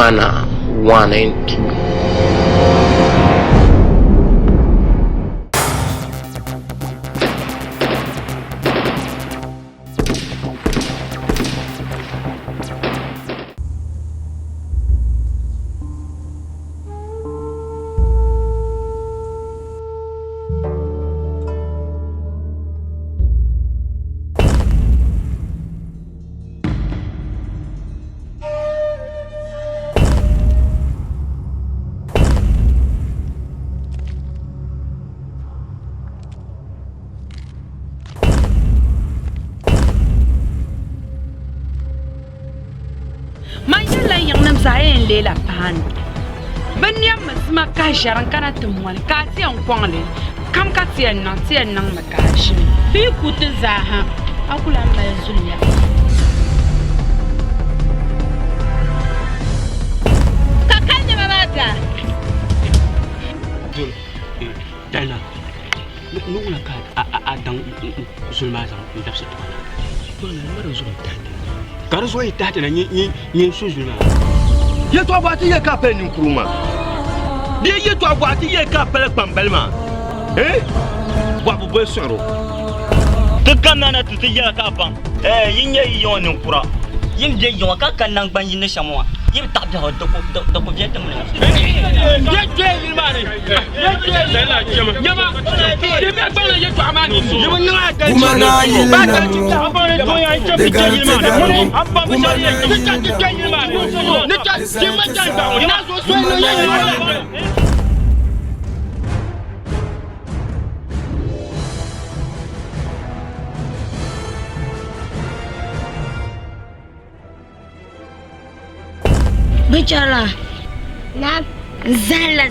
Gumana 1 and 2. Lela pan ban yam ma ka jaran kana tumwal ka ti an kwangle kam ka ti an nan makashi bi kutu zaha akula ma zuliya ka kanya babata dana nuna ka adan zulma zan tafsir to na mara zuwa tani kar zo ita ta nan yin su zulma ye to abati ye ka pe ni kuruma de ye to abati ye ka pe pambelma wa bu bo soro to kanana to ye ka ban yin ye yon ni kura yin je yon ka kan nan ban yin shamwa yin ta bi ho do ko je tam ne ye je ni mari ye je la jama de me ban ye to amani ye mo na da ba ta ti ta ba to ya je bi je ni mari abba bi je ni ta ti je ni mari ni ta ti ma ja da na so so ni ye ni Bicara na zala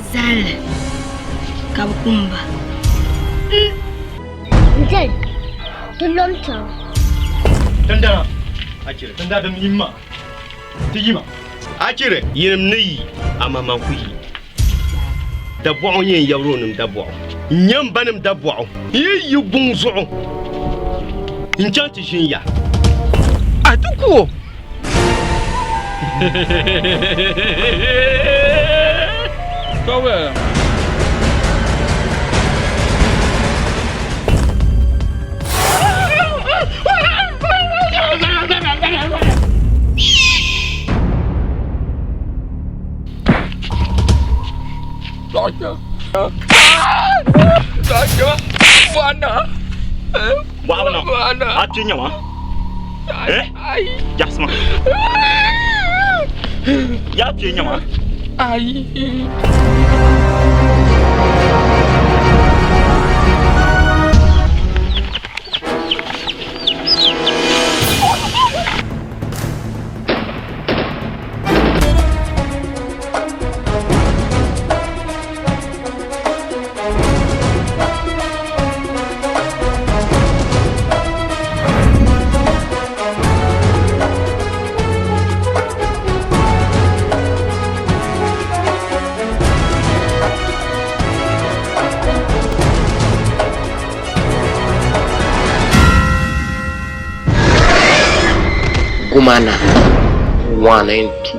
kabukumba Nzal tulomta tanda akire tanda da mimma tijima akire yim nayi amama kuyi da bo yin yawro nim da bo nyam banim da bo yi bunzo inchanti shinya atuko Kowe. Wana. Atinya wa. Jasma. Ya atinya wa. Gumana 1 and 2.